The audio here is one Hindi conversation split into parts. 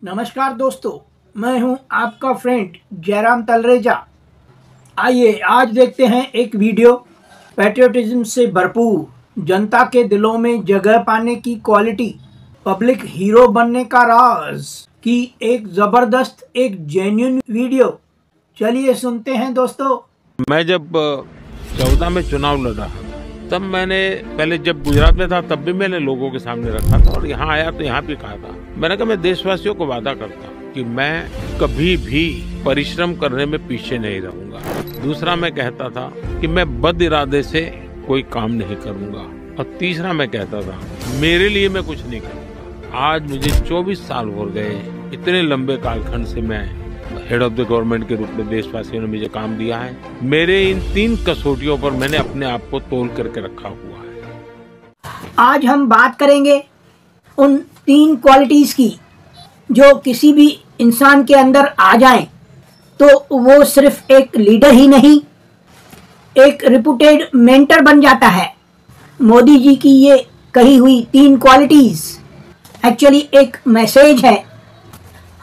नमस्कार दोस्तों, मैं हूं आपका फ्रेंड जयराम तलरेजा। आइए आज देखते हैं एक वीडियो पैट्रियोटिज्म से भरपूर, जनता के दिलों में जगह पाने की क्वालिटी, पब्लिक हीरो बनने का राज की एक ज़बरदस्त एक जेन्युइन वीडियो। चलिए सुनते हैं दोस्तों। मैं जब 14 में चुनाव लड़ा तब मैंने पहले जब गुजरात में था तब भी मैंने लोगों के सामने रखा था और यहाँ आया तो यहाँ भी कहा था। मैंने कहा मैं देशवासियों को वादा करता हूँ कि मैं कभी भी परिश्रम करने में पीछे नहीं रहूंगा। दूसरा मैं कहता था कि मैं बद इरादे से कोई काम नहीं करूंगा और तीसरा मैं कहता था मेरे लिए मैं कुछ नहीं करूंगा। आज मुझे 24 साल हो गए, इतने लंबे कालखंड से मैं हेड ऑफ द गवर्नमेंट के रूप में देशवासियों ने मुझे काम दिया है। मेरे इन 3 कसौटियों पर मैंने अपने आप को तोल करके रखा हुआ है। आज हम बात करेंगे उन 3 क्वालिटीज की जो किसी भी इंसान के अंदर आ जाएं तो वो सिर्फ एक लीडर ही नहीं, एक रिप्यूटेड मेंटर बन जाता है। मोदी जी की ये कही हुई 3 क्वालिटीज एक्चुअली एक मैसेज है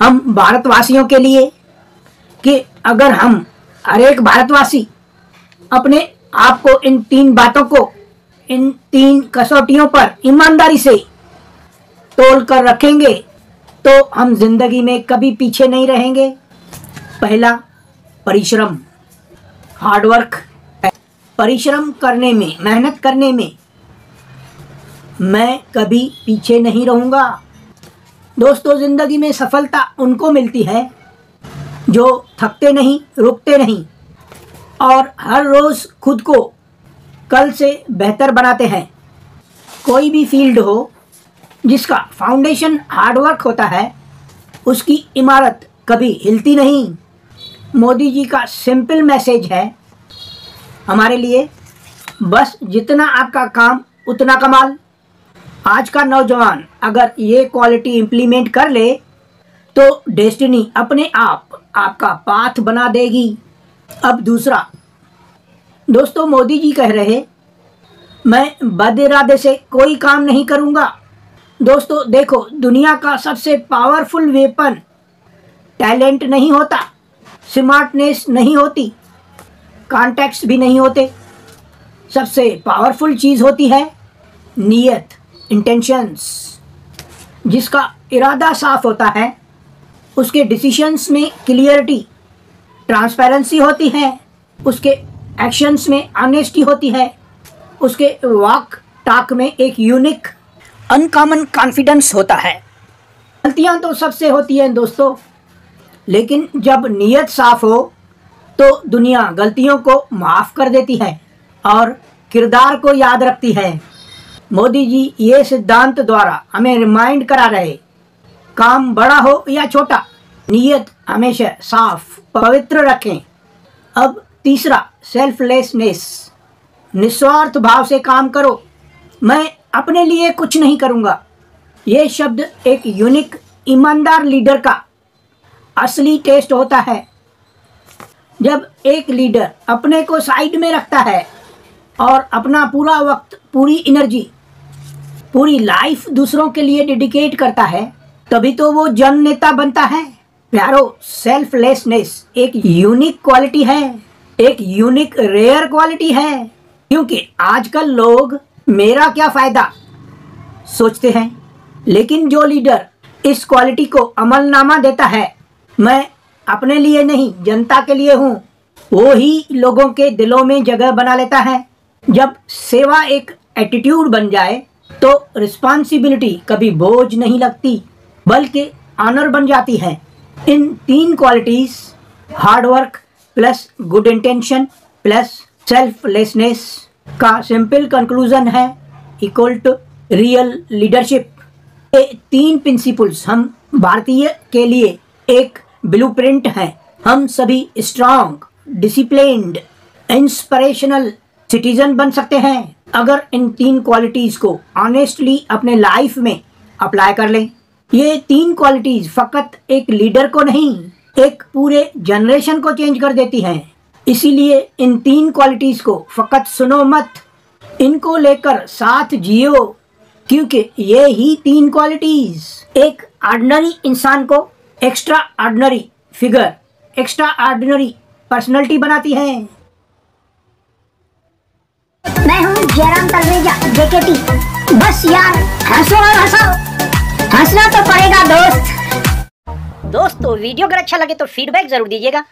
हम भारतवासियों के लिए कि अगर हम हर एक भारतवासी अपने आप को इन 3 बातों को, इन 3 कसौटियों पर ईमानदारी से तोल कर रखेंगे तो हम जिंदगी में कभी पीछे नहीं रहेंगे। पहला, परिश्रम, हार्डवर्क। परिश्रम करने में, मेहनत करने में मैं कभी पीछे नहीं रहूँगा। दोस्तों, जिंदगी में सफलता उनको मिलती है जो थकते नहीं, रुकते नहीं और हर रोज़ खुद को कल से बेहतर बनाते हैं। कोई भी फील्ड हो जिसका फाउंडेशन हार्डवर्क होता है उसकी इमारत कभी हिलती नहीं। मोदी जी का सिंपल मैसेज है हमारे लिए, बस जितना आपका काम उतना कमाल। आज का नौजवान अगर ये क्वालिटी इम्प्लीमेंट कर ले तो डेस्टिनी अपने आप आपका पाथ बना देगी। अब दूसरा, दोस्तों, मोदी जी कह रहे मैं बद इरादे से कोई काम नहीं करूँगा। दोस्तों देखो, दुनिया का सबसे पावरफुल वेपन टैलेंट नहीं होता, स्मार्टनेस नहीं होती, कॉन्टैक्ट्स भी नहीं होते। सबसे पावरफुल चीज़ होती है नीयत, इंटेंशंस। जिसका इरादा साफ होता है उसके डिसीशंस में क्लियरिटी, ट्रांसपेरेंसी होती है, उसके एक्शंस में ऑनेस्टी होती है, उसके वॉक टॉक में एक यूनिक अनकॉमन कॉन्फिडेंस होता है। गलतियां तो सबसे होती हैं दोस्तों, लेकिन जब नीयत साफ हो तो दुनिया गलतियों को माफ़ कर देती है और किरदार को याद रखती है। मोदी जी ये सिद्धांत द्वारा हमें रिमाइंड करा रहे, काम बड़ा हो या छोटा, नीयत हमेशा साफ पवित्र रखें। अब तीसरा, सेल्फलेसनेस, निस्वार्थ भाव से काम करो। मैं अपने लिए कुछ नहीं करूँगा, ये शब्द एक यूनिक ईमानदार लीडर का असली टेस्ट होता है। जब एक लीडर अपने को साइड में रखता है और अपना पूरा वक्त, पूरी एनर्जी, पूरी लाइफ दूसरों के लिए डेडिकेट करता है, तभी तो वो जन नेता बनता है। प्यारो, सेल्फलेसनेस एक यूनिक क्वालिटी है, एक यूनिक रेयर क्वालिटी है, क्योंकि आजकल लोग मेरा क्या फ़ायदा सोचते हैं, लेकिन जो लीडर इस क्वालिटी को अमलनामा देता है, मैं अपने लिए नहीं जनता के लिए हूँ, वो ही लोगों के दिलों में जगह बना लेता है। जब सेवा एक एटीट्यूड बन जाए तो रिस्पॉन्सिबिलिटी कभी बोझ नहीं लगती बल्कि ऑनर बन जाती है। इन 3 qualities, hard work plus good intention plus selflessness का सिंपल कंक्लूजन है इक्वल टू रियल लीडरशिप। ये 3 प्रिंसिपल्स हम भारतीय के लिए एक ब्लूप्रिंट हैं। हम सभी स्ट्रांग, डिसिप्लिन्ड, इंस्पिरेशनल सिटीजन बन सकते हैं अगर इन 3 क्वालिटीज़ को ऑनेस्टली अपने लाइफ में अप्लाई कर लें। ये 3 क्वालिटीज़ फ़कत एक लीडर को नहीं, एक पूरे जनरेशन को चेंज कर देती हैं। इसीलिए इन 3 क्वालिटीज़ को फ़कत सुनो मत, इनको लेकर साथ जियो, क्योंकि ये ही 3 क्वालिटीज़ एक ऑर्डिनरी इंसान को extra ordinary figure, extra ordinary personality बनाती हैं। मैं हूँ जयराम तलरेजा जेकेटी। बस यार हंसो और हंसो, हंसना तो पड़ेगा दोस्त। दोस्तों वीडियो अगर अच्छा लगे तो फीडबैक जरूर दीजिएगा।